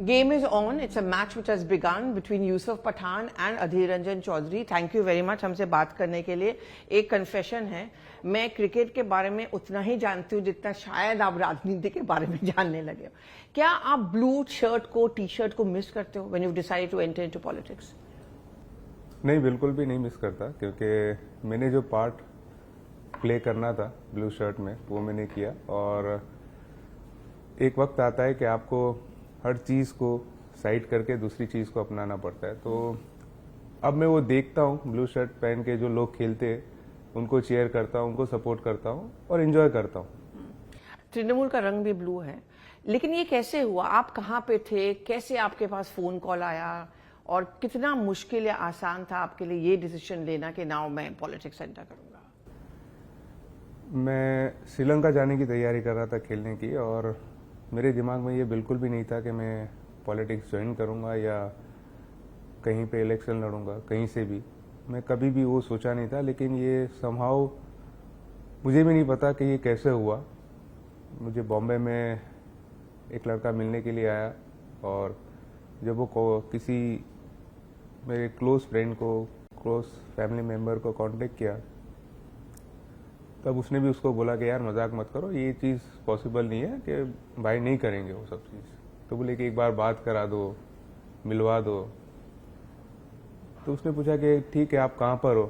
Game is on. It's a match which has begun between Yusuf Pathan and Adhir Ranjan Chaudhary. Thank you very much हमसे बात करने के लिए. एक confession है, मैं क्रिकेट के बारे में उतना ही जानती हूँ जितना शायद आप राजनीति के बारे में जानने लगे हो. क्या आप ब्लू शर्ट को, टी शर्ट को मिस करते हो when you decided to enter into politics? नहीं, बिल्कुल भी नहीं मिस करता, क्योंकि मैंने जो पार्ट प्ले करना था ब्लू शर्ट में वो मैंने किया. और एक वक्त आता है कि आपको हर चीज़ को साइड करके दूसरी चीज़ को अपनाना पड़ता है. तो अब मैं वो देखता हूँ, ब्लू शर्ट पहन के जो लोग खेलते हैं उनको चीयर करता हूँ, उनको सपोर्ट करता हूँ और एंजॉय करता हूँ. तृणमूल का रंग भी ब्लू है, लेकिन ये कैसे हुआ? आप कहाँ पे थे? कैसे आपके पास फोन कॉल आया? और कितना मुश्किल या आसान था आपके लिए ये डिसीजन लेना कि नाउ मैं पॉलिटिक्स एंटर करूंगा? मैं श्रीलंका जाने की तैयारी कर रहा था खेलने की, और मेरे दिमाग में ये बिल्कुल भी नहीं था कि मैं पॉलिटिक्स ज्वाइन करूंगा या कहीं पे इलेक्शन लड़ूंगा, कहीं से भी. मैं कभी भी वो सोचा नहीं था. लेकिन ये समहाउ मुझे भी नहीं पता कि ये कैसे हुआ. मुझे बॉम्बे में एक लड़का मिलने के लिए आया, और जब वो किसी मेरे क्लोज फ्रेंड को, क्लोज फैमिली मेम्बर को कांटेक्ट किया, तब उसने भी उसको बोला कि यार मजाक मत करो, ये चीज़ पॉसिबल नहीं है कि भाई नहीं करेंगे वो सब चीज़. तो बोले कि एक बार बात करा दो, मिलवा दो. तो उसने पूछा कि ठीक है आप कहाँ पर हो?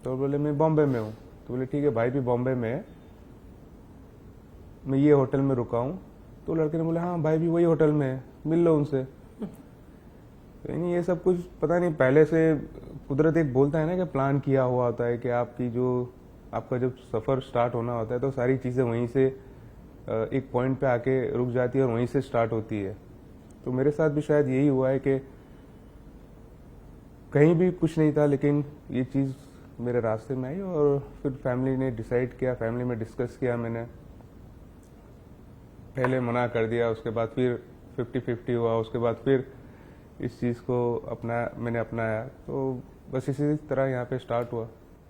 तो बोले मैं बॉम्बे में हूँ. तो बोले ठीक है, भाई भी बॉम्बे में है, मैं ये होटल में रुका हूँ. तो लड़के ने बोला हाँ भाई भी वही होटल में है, मिल लो उनसे. तो ये सब कुछ पता नहीं, पहले से कुदरत एक बोलता है ना कि प्लान किया हुआ होता है कि आपका जब सफ़र स्टार्ट होना होता है तो सारी चीज़ें वहीं से एक पॉइंट पे आके रुक जाती है और वहीं से स्टार्ट होती है. तो मेरे साथ भी शायद यही हुआ है कि कहीं भी कुछ नहीं था, लेकिन ये चीज़ मेरे रास्ते में आई. और फिर फैमिली ने डिसाइड किया, फैमिली में डिस्कस किया. मैंने पहले मना कर दिया, उसके बाद फिर 50-50 हुआ, उसके बाद फिर इस चीज़ को मैंने अपनाया. तो बस इसी तरह यहाँ पे स्टार्ट हुआ.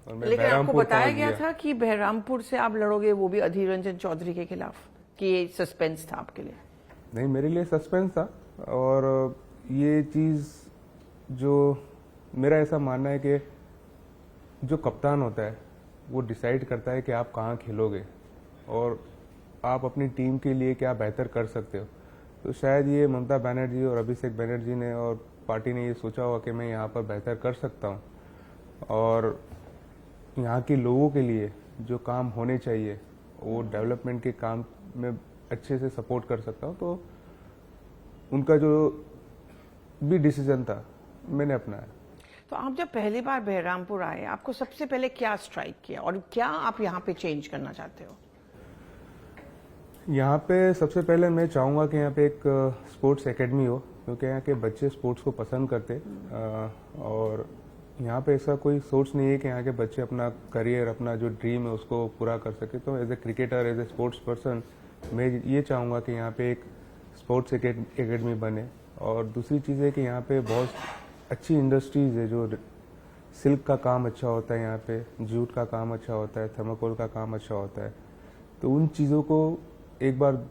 लेकिन आपको बताया गया था कि बहरामपुर से आप लड़ोगे, वो भी अधीर रंजन चौधरी के खिलाफ, कि ये सस्पेंस था आपके लिए? नहीं, मेरे लिए सस्पेंस था. और ये चीज़ जो मेरा ऐसा मानना है कि जो कप्तान होता है वो डिसाइड करता है कि आप कहाँ खेलोगे और आप अपनी टीम के लिए क्या बेहतर कर सकते हो. तो शायद ये ममता बनर्जी और अभिषेक बनर्जी ने और पार्टी ने ये सोचा होगा कि मैं यहाँ पर बेहतर कर सकता हूँ, और यहाँ के लोगों के लिए जो काम होने चाहिए वो डेवलपमेंट के काम में अच्छे से सपोर्ट कर सकता हूँ. तो उनका जो भी डिसीजन था मैंने अपनाया. तो आप जब पहली बार बहरामपुर आए, आपको सबसे पहले क्या स्ट्राइक किया और क्या आप यहाँ पे चेंज करना चाहते हो? यहाँ पे सबसे पहले मैं चाहूँगा कि यहाँ पे एक स्पोर्ट्स एकेडमी हो, क्योंकि यहाँ के बच्चे स्पोर्ट्स को पसंद करते. और यहाँ पे ऐसा कोई सोच नहीं है कि यहाँ के बच्चे अपना करियर, अपना जो ड्रीम है उसको पूरा कर सके. तो as a cricketer, as a sports person, मैं ये चाहूँगा कि यहाँ पे एक स्पोर्ट्स एकेडमी बने. और दूसरी चीज़ है कि यहाँ पे बहुत अच्छी इंडस्ट्रीज़ है, जो सिल्क का काम अच्छा होता है यहाँ पे, जूट का काम अच्छा होता है, थर्माकोल का काम अच्छा होता है. तो उन चीज़ों को एक बार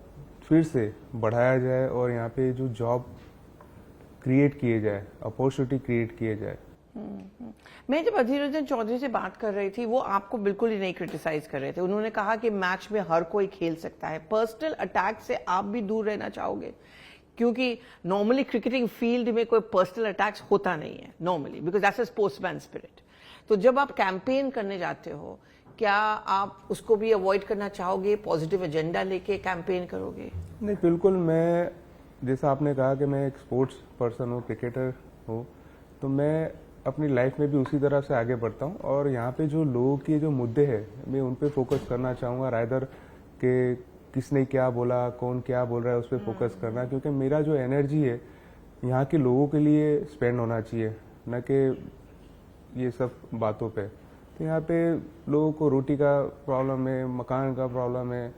फिर से बढ़ाया जाए और यहाँ पे जो जॉब क्रिएट किए जाए, अपॉर्चुनिटी क्रिएट किए जाए. मैं जब अधीर रंजन चौधरी से बात कर रही थी, वो आपको बिल्कुल ही नहीं क्रिटिसाइज कर रहे थे. उन्होंने कहा कि मैच में हर कोई खेल सकता है. पर्सनल अटैक से आप भी दूर रहना चाहोगे? क्योंकि नॉर्मली क्रिकेटिंग फील्ड में कोई पर्सनल अटैक्स होता नहीं है normally, because that's a sportsman spirit. तो जब आप कैंपेन करने जाते हो, क्या आप उसको भी अवॉइड करना चाहोगे? पॉजिटिव एजेंडा लेके कैंपेन करोगे? नहीं, बिल्कुल. मैं, जैसा आपने कहा कि मैं एक स्पोर्ट्स पर्सन हूँ, क्रिकेटर हूँ, तो मैं अपनी लाइफ में भी उसी तरह से आगे बढ़ता हूँ. और यहाँ पे जो लोगों के जो मुद्दे हैं, मैं उन पे फोकस करना चाहूँगा, रादर के किसने क्या बोला, कौन क्या बोल रहा है, उस पर फोकस करना. क्योंकि मेरा जो एनर्जी है यहाँ के लोगों के लिए स्पेंड होना चाहिए, न कि ये सब बातों पे. तो यहाँ पे लोगों को रोटी का प्रॉब्लम है, मकान का प्रॉब्लम है,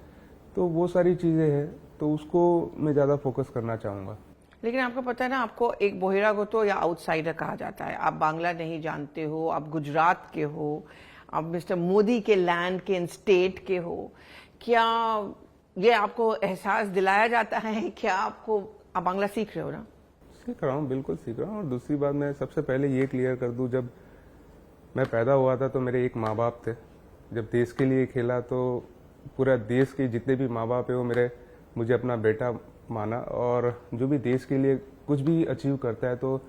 तो वो सारी चीज़ें हैं, तो उसको मैं ज़्यादा फोकस करना चाहूँगा. लेकिन आपको पता है ना, आपको एक बहिरागत या आउटसाइडर कहा जाता है. आप बांग्ला नहीं जानते हो, आप गुजरात के हो, आप मिस्टर मोदी के लैंड के, स्टेट के हो. क्या ये आपको एहसास दिलाया जाता है? क्या आप बांग्ला सीख रहे हो ना? सीख रहा हूँ, बिल्कुल सीख रहा हूँ। और दूसरी बात मैं सबसे पहले ये क्लियर कर दूँ, जब मैं पैदा हुआ था तो मेरे एक माँ बाप थे। जब देश के लिए खेला तो पूरा देश के जितने भी माँ बाप है वो मुझे अपना बेटा माना। और जो भी देश के लिए कुछ भी अचीव करता है तो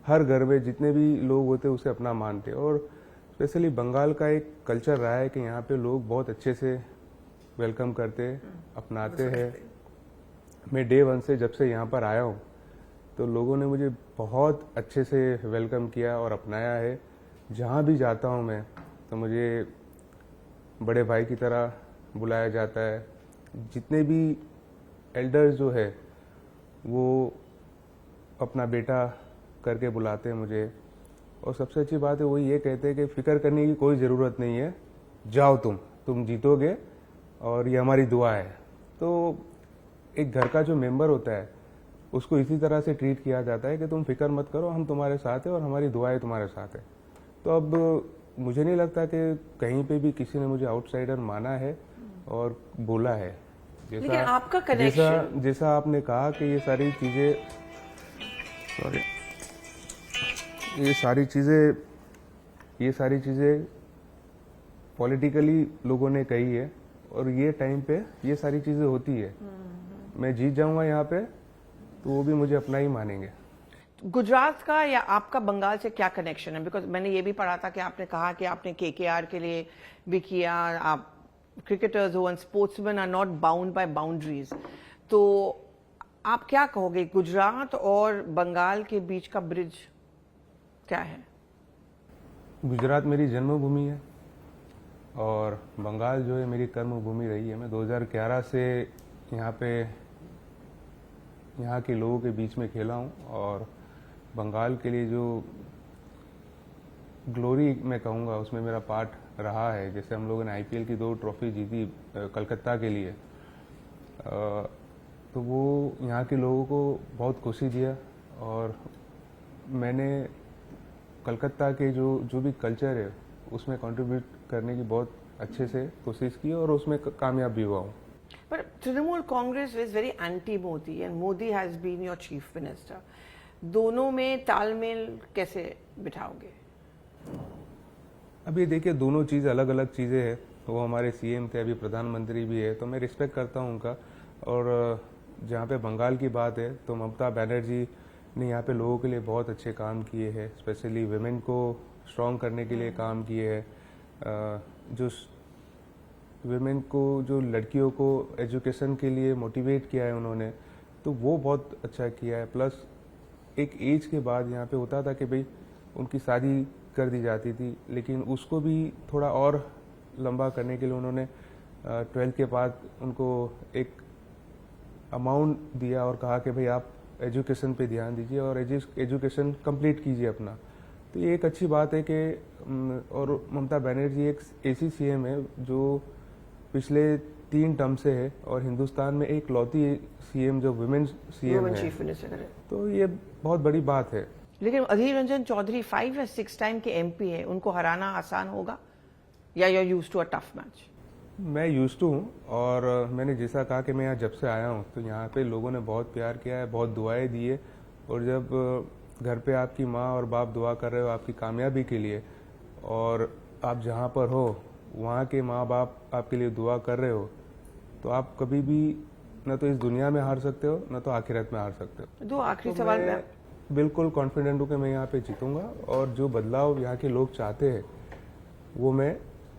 हर घर में जितने भी लोग होते हैं उसे अपना मानते हैं। और स्पेशली बंगाल का एक कल्चर रहा है कि यहाँ पे लोग बहुत अच्छे से वेलकम करते, अपनाते हैं। मैं डे वन से जब से यहाँ पर आया हूँ तो लोगों ने मुझे बहुत अच्छे से वेलकम किया और अपनाया है। जहाँ भी जाता हूँ मैं तो मुझे बड़े भाई की तरह बुलाया जाता है। जितने भी एल्डर्स जो है वो अपना बेटा करके बुलाते हैं मुझे। और सबसे अच्छी बात है वो ये कहते हैं कि फिक्र करने की कोई ज़रूरत नहीं है, जाओ तुम जीतोगे और ये हमारी दुआ है। तो एक घर का जो मेंबर होता है उसको इसी तरह से ट्रीट किया जाता है कि तुम फिक्र मत करो, हम तुम्हारे साथ हैं और हमारी दुआएं तुम्हारे साथ है। तो अब मुझे नहीं लगता कि कहीं पे भी किसी ने मुझे आउटसाइडर माना है और बोला है। लेकिन आपका कनेक्शन, जैसा आपने कहा कि ये सारी चीज़ें पॉलिटिकली लोगों ने कही है और ये टाइम पे ये सारी चीज़ें होती है। मैं जीत जाऊंगा यहाँ पे तो वो भी मुझे अपना ही मानेंगे। गुजरात का या आपका बंगाल से क्या कनेक्शन है? बिकॉज मैंने ये भी पढ़ा था कि आपने कहा कि आपने केकेआर के लिए भी किया। आप क्रिकेटर्स हो and sportsman are not bound by boundaries. तो आप क्या कहोगे, गुजरात और बंगाल के बीच का ब्रिज क्या है? गुजरात मेरी जन्मभूमि है और बंगाल जो है मेरी कर्मभूमि रही है। मैं 2011 से यहाँ के लोगों के बीच में खेला हूँ और बंगाल के लिए जो ग्लोरी मैं कहूँगा उसमें मेरा पार्ट रहा है। जैसे हम लोगों ने आईपीएल की 2 ट्रॉफी जीती कलकत्ता के लिए, तो वो यहाँ के लोगों को बहुत खुशी दिया। और मैंने कलकत्ता के जो भी कल्चर है उसमें कंट्रीब्यूट करने की बहुत अच्छे से कोशिश की और उसमें कामयाब भी हुआ हूँ। But Trinamool Congress is very anti-Modi and Modi has been your chief minister. दोनों में तालमेल कैसे बिठाओगे? अभी देखिए दोनों चीज़ अलग अलग चीज़ें हैं। वो हमारे सीएम थे, अभी प्रधानमंत्री भी है, तो मैं रिस्पेक्ट करता हूँ उनका। और जहाँ पे बंगाल की बात है तो ममता बनर्जी ने यहाँ पे लोगों के लिए बहुत अच्छे काम किए हैं। स्पेशली वुमेन को स्ट्रॉन्ग करने के लिए काम किए हैं। जो वुमेन को, जो लड़कियों को एजुकेशन के लिए मोटिवेट किया है उन्होंने, तो वो बहुत अच्छा किया है। प्लस एक एज के बाद यहाँ पे होता था कि भाई उनकी शादी कर दी जाती थी, लेकिन उसको भी थोड़ा और लंबा करने के लिए उन्होंने 12th के बाद उनको एक अमाउंट दिया और कहा कि भाई आप एजुकेशन पे ध्यान दीजिए और एजुकेशन कंप्लीट कीजिए अपना। तो ये एक अच्छी बात है कि और ममता बनर्जी एक ऐसी सीएम है जो पिछले 3 टर्म से है और हिंदुस्तान में एक लौती सीएम जो वुमेन सीएम है, चीफ मिनिस्टर है। तो ये बहुत बड़ी बात है। लेकिन अधीर रंजन चौधरी 5 या 6 टाइम के एमपी है, उनको हराना आसान होगा या you are used to a tough match? मैं यूज्ड टू हूँ और मैंने जैसा कहा कि मैं यहाँ जब से आया हूँ तो यहाँ पे लोगों ने बहुत प्यार किया है, बहुत दुआएं दी है। और जब घर पे आपकी माँ और बाप दुआ कर रहे हो आपकी कामयाबी के लिए और आप जहाँ पर हो वहाँ के माँ बाप आपके लिए दुआ कर रहे हो, तो आप कभी भी न तो इस दुनिया में हार सकते हो न तो आखिरत में हार सकते हो। 2 आखिरी सवाल में बिल्कुल कॉन्फिडेंट हूँ कि मैं यहाँ पे जीतूंगा और जो बदलाव यहाँ के लोग चाहते हैं वो मैं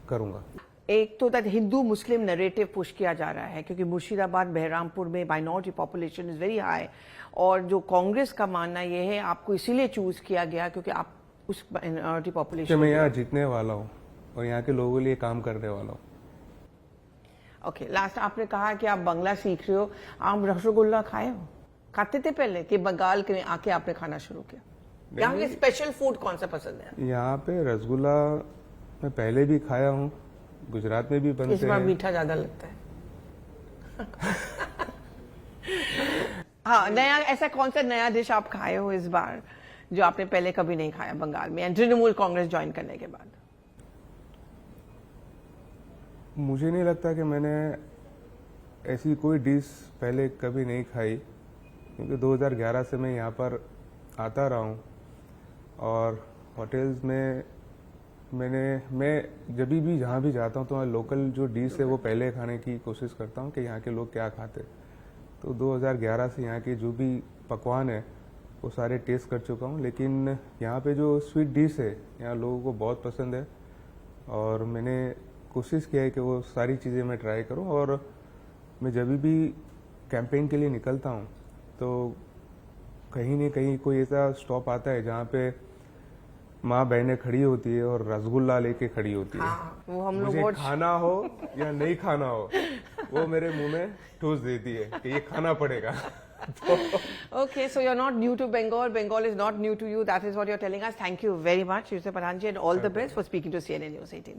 करूँगा। एक तो हिंदू मुस्लिम नैरेटिव पुश किया जा रहा है क्योंकि मुर्शिदाबाद बहरामपुर में minority population is very high और जो कांग्रेस का मानना यह है आपको इसीलिए चूज किया गया क्योंकि आप उस माइनॉरिटी पॉपुलेशन मैं यहाँ जीतने वाला हूँ और यहाँ के लोगों के लिए काम करने वाला हूँ। ओके, लास्ट आपने कहा कि आप बंगला सीख रहे हो, आप रसगुल्ला खाए हो? खाते थे पहले कि बंगाल के आके आपने खाना शुरू किया? यहाँ के स्पेशल फूड कौन सा पसंद है? यहाँ पे रसगुल्ला मैं पहले भी खाया हूँ, गुजरात में भी बनते हैं। इस बार मीठा ज्यादा लगता है। हाँ, नया ऐसा कौन सा नया डिश आप खाए हो इस बार जो आपने पहले कभी नहीं खाया बंगाल में तृणमूल कांग्रेस ज्वाइन करने के बाद? मुझे नहीं लगता कि मैंने ऐसी कोई डिश पहले कभी नहीं खाई क्योंकि 2011 से मैं यहाँ पर आता रहा हूँ और होटल्स में मैं जब भी जहाँ भी जाता हूँ तो लोकल जो डिश है वो पहले खाने की कोशिश करता हूँ कि यहाँ के लोग क्या खाते। तो 2011 से यहाँ के जो भी पकवान है वो सारे टेस्ट कर चुका हूँ, लेकिन यहाँ पे जो स्वीट डिश है यहाँ लोगों को बहुत पसंद है और मैंने कोशिश किया है कि वो सारी चीज़ें मैं ट्राई करूँ। और मैं जब भी कैंपेन के लिए निकलता हूँ तो कहीं न कहीं कोई ऐसा स्टॉप आता है जहाँ पे माँ बहनें खड़ी होती है और रसगुल्ला लेके खड़ी होती है। हाँ, वो हम लोग मुझे बहुत खाना हो या नहीं खाना हो वो मेरे मुंह में ठूस देती है कि ये खाना पड़ेगा। Okay, so you're not new to Bengal. Bengal is not new to you. That is what you're telling us. Thank you very much, Yusuf Pathanji, and all the best for speaking to CNN News 18.